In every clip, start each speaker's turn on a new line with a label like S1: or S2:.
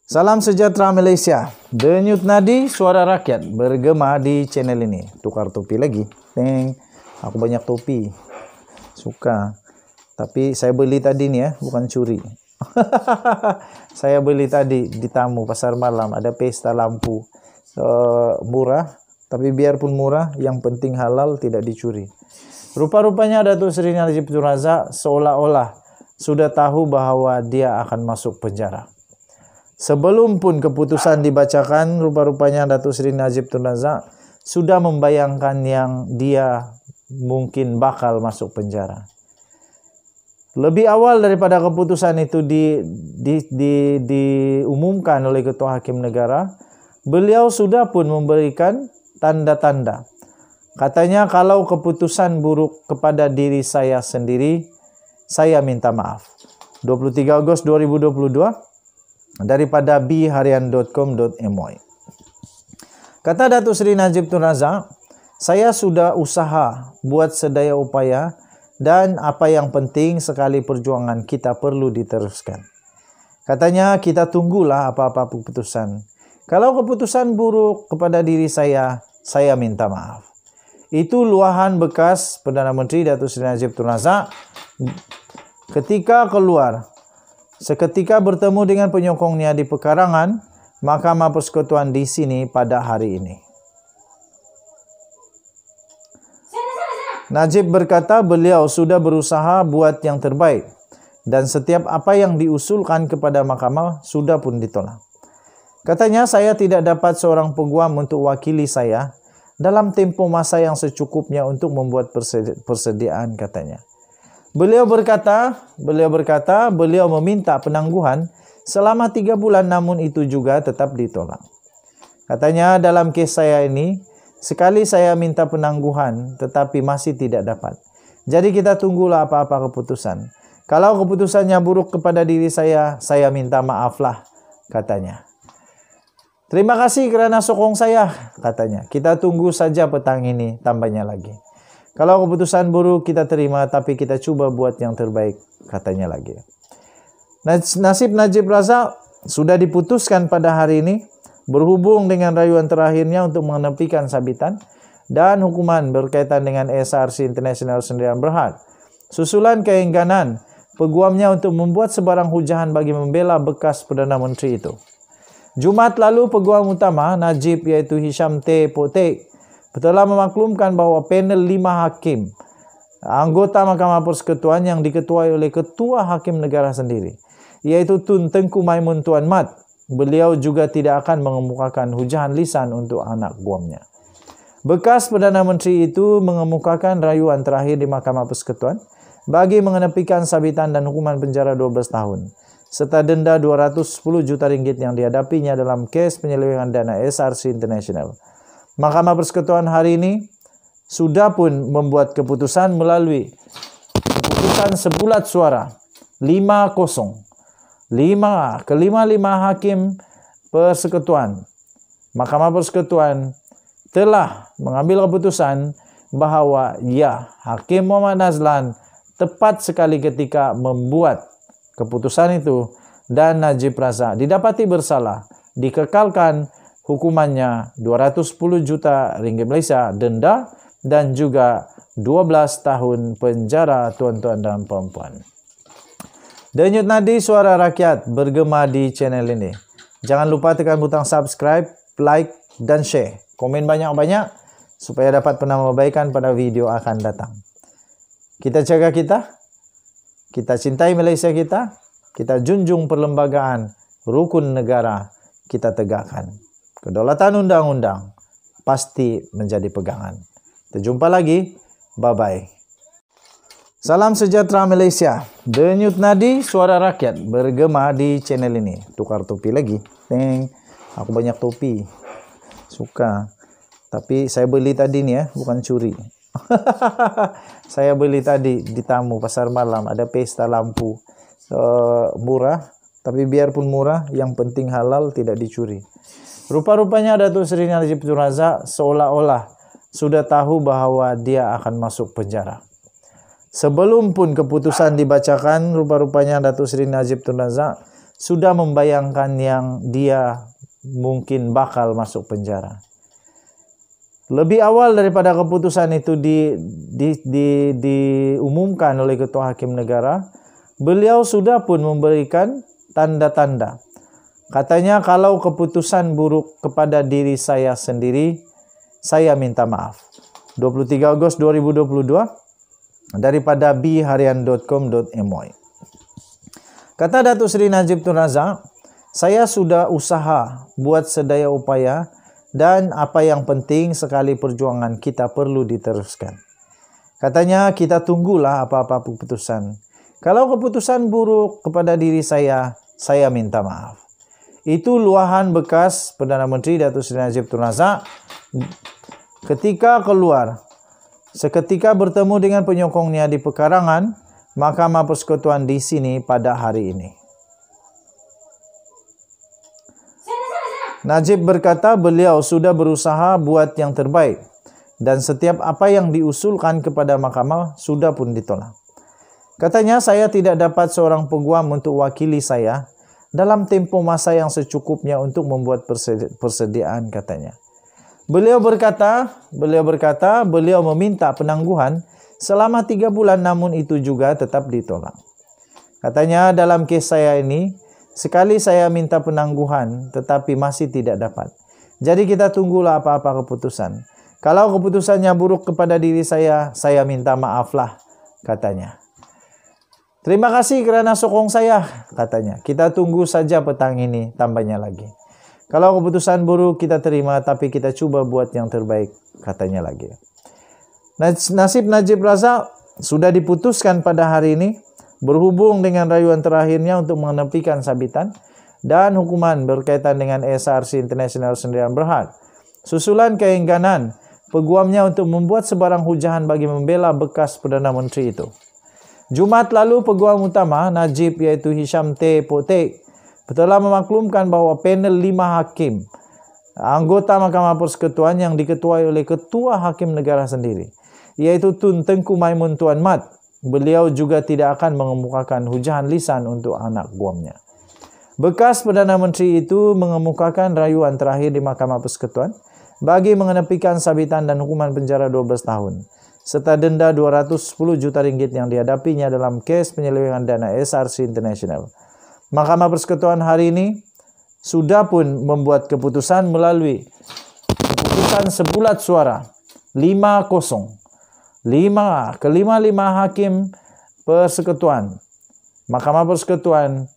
S1: Salam sejahtera Malaysia. Denyut nadi suara rakyat bergema di channel ini. Tukar topi lagi. Teng. Aku banyak topi. Suka. Tapi saya beli tadi nih ya, bukan curi. Saya beli tadi di Tamu Pasar Malam, ada pesta lampu. Murah, tapi biarpun murah, yang penting halal, tidak dicuri. Rupa-rupanya Datuk Seri Najib Tun Razak seolah-olah sudah tahu bahwa dia akan masuk penjara. Sebelum pun keputusan dibacakan, rupa-rupanya Datuk Seri Najib Tun Razak sudah membayangkan yang dia mungkin bakal masuk penjara. Lebih awal daripada keputusan itu diumumkan oleh Ketua Hakim Negara, beliau sudah pun memberikan tanda-tanda. Katanya kalau keputusan buruk kepada diri saya sendiri, saya minta maaf. 23 Ogos 2022 daripada bharian.com.my. Kata Datuk Seri Najib Tun Razak, saya sudah usaha buat sedaya upaya dan apa yang penting sekali perjuangan kita perlu diteruskan. Katanya kita tunggulah apa-apa keputusan. Kalau keputusan buruk kepada diri saya minta maaf. Itu luahan bekas Perdana Menteri Datuk Seri Najib Tun Razak ketika keluar. Seketika bertemu dengan penyokongnya di pekarangan Mahkamah Persekutuan di sini pada hari ini. Najib berkata beliau sudah berusaha buat yang terbaik dan setiap apa yang diusulkan kepada mahkamah sudah pun ditolak. Katanya saya tidak dapat seorang peguam untuk wakili saya dalam tempoh masa yang secukupnya untuk membuat persediaan katanya. Beliau berkata beliau meminta penangguhan selama 3 bulan namun itu juga tetap ditolak. Katanya dalam kes saya ini, sekali saya minta penangguhan tetapi masih tidak dapat. Jadi kita tunggulah apa-apa keputusan. Kalau keputusannya buruk kepada diri saya minta maaflah katanya. Terima kasih kerana sokong saya katanya. Kita tunggu saja petang ini tambahnya lagi. Kalau keputusan buruk kita terima tapi kita coba buat yang terbaik katanya lagi. Nasib Najib Razak sudah diputuskan pada hari ini berhubung dengan rayuan terakhirnya untuk menepikan sabitan dan hukuman berkaitan dengan SRC International Sendirian Berhad. Susulan keengganan peguamnya untuk membuat sebarang hujahan bagi membela bekas Perdana Menteri itu. Jumaat lalu peguam utama Najib iaitu Hisham T. Potek telah memaklumkan bahawa panel 5 hakim anggota Mahkamah Persekutuan yang diketuai oleh Ketua Hakim Negara sendiri iaitu Tun Tengku Maimun Tuan Mat, beliau juga tidak akan mengemukakan hujahan lisan untuk anak guamnya. Bekas Perdana Menteri itu mengemukakan rayuan terakhir di Mahkamah Persekutuan bagi mengenepikan sabitan dan hukuman penjara 12 tahun serta denda 210 juta ringgit yang dihadapinya dalam kes penyelewengan dana SRC International. Mahkamah Persekutuan hari ini sudah pun membuat keputusan melalui keputusan sebulat suara 5-0. Kelima hakim persekutuan. Mahkamah Persekutuan telah mengambil keputusan bahawa ya, Hakim Muhammad Nazlan tepat sekali ketika membuat keputusan itu dan Najib Razak didapati bersalah, dikekalkan hukumannya 210 juta ringgit Malaysia denda dan juga 12 tahun penjara tuan-tuan dan puan-puan. Denyut nadi suara rakyat bergema di channel ini. Jangan lupa tekan butang subscribe, like dan share. Komen banyak-banyak supaya dapat penambahbaikan pada video akan datang. Kita jaga kita cintai Malaysia kita junjung perlembagaan, rukun negara kita tegakkan. Kedaulatan undang-undang pasti menjadi pegangan. Kita jumpa lagi. Bye-bye. Salam sejahtera Malaysia. Denyut nadi suara rakyat bergema di channel ini. Tukar topi lagi. Teng. Aku banyak topi. Suka. Tapi saya beli tadi nih ya, bukan curi. Saya beli tadi di Tamu Pasar Malam, ada pesta lampu. Murah, tapi biarpun murah, yang penting halal, tidak dicuri. Rupa-rupanya Datuk Seri Najib Tun Razak seolah-olah sudah tahu bahawa dia akan masuk penjara. Sebelum pun keputusan dibacakan, rupa-rupanya Datuk Seri Najib Tun Razak sudah membayangkan yang dia mungkin bakal masuk penjara. Lebih awal daripada keputusan itu diumumkan oleh Ketua Hakim Negara, beliau sudah pun memberikan tanda-tanda. Katanya, kalau keputusan buruk kepada diri saya sendiri, saya minta maaf. 23 Agustus 2022 daripada bharian.com.my. Kata Datuk Seri Najib Tun Razak, saya sudah usaha buat sedaya upaya dan apa yang penting sekali perjuangan kita perlu diteruskan. Katanya, kita tunggulah apa-apa keputusan. Kalau keputusan buruk kepada diri saya minta maaf. Itu luahan bekas Perdana Menteri Datuk Seri Najib Tun Razak ketika keluar, seketika bertemu dengan penyokongnya di pekarangan Mahkamah Persekutuan di sini pada hari ini. Najib berkata beliau sudah berusaha buat yang terbaik dan setiap apa yang diusulkan kepada mahkamah sudah pun ditolak. Katanya, saya tidak dapat seorang peguam untuk wakili saya dalam tempoh masa yang secukupnya untuk membuat persediaan, katanya. Beliau berkata beliau meminta penangguhan selama 3 bulan, namun itu juga tetap ditolak. Katanya, dalam kes saya ini, sekali saya minta penangguhan tetapi masih tidak dapat. Jadi kita tunggulah apa-apa keputusan. Kalau keputusannya buruk kepada diri saya minta maaflah, katanya. Terima kasih kerana sokong saya, katanya. Kita tunggu saja petang ini, tambahnya lagi. Kalau keputusan buruk kita terima, tapi kita cuba buat yang terbaik, katanya lagi. Nasib Najib Razak sudah diputuskan pada hari ini, berhubung dengan rayuan terakhirnya untuk menepikan sabitan dan hukuman berkaitan dengan SRC International Sendirian Berhad. Susulan keengganan peguamnya untuk membuat sebarang hujahan bagi membela bekas Perdana Menteri itu. Jumaat lalu, peguam utama Najib iaitu Hisham T. Potek telah memaklumkan bahawa panel 5 hakim anggota Mahkamah Persekutuan yang diketuai oleh Ketua Hakim Negara sendiri, iaitu Tun Tengku Maimun Tuan Mat, beliau juga tidak akan mengemukakan hujahan lisan untuk anak guamnya. Bekas Perdana Menteri itu mengemukakan rayuan terakhir di Mahkamah Persekutuan bagi mengenepikan sabitan dan hukuman penjara 12 tahun. Serta denda 210 juta ringgit yang dihadapinya dalam kes penyelewengan dana SRC International. Mahkamah Persekutuan hari ini sudah pun membuat keputusan melalui keputusan sebulat suara 5-0. 5 hakim Persekutuan. Mahkamah Persekutuan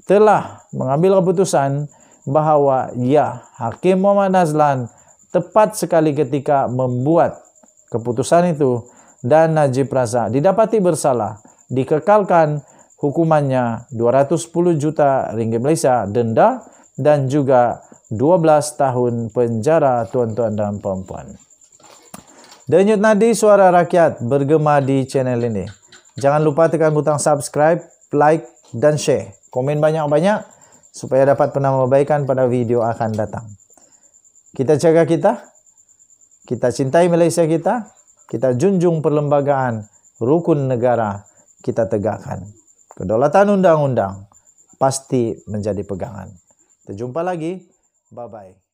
S1: telah mengambil keputusan bahawa ya, Hakim Muhammad Nazlan tepat sekali ketika membuat keputusan itu dan Najib Razak didapati bersalah, dikekalkan hukumannya 210 juta ringgit Malaysia denda dan juga 12 tahun penjara, tuan-tuan dan puan-puan. Denyut nadi suara rakyat bergema di channel ini. Jangan lupa tekan butang subscribe, like dan share. Komen banyak-banyak supaya dapat penambahbaikan pada video akan datang. Kita jaga kita cintai Malaysia kita junjung perlembagaan, rukun negara kita tegakkan. Kedaulatan undang-undang pasti menjadi pegangan. Kita jumpa lagi. Bye-bye.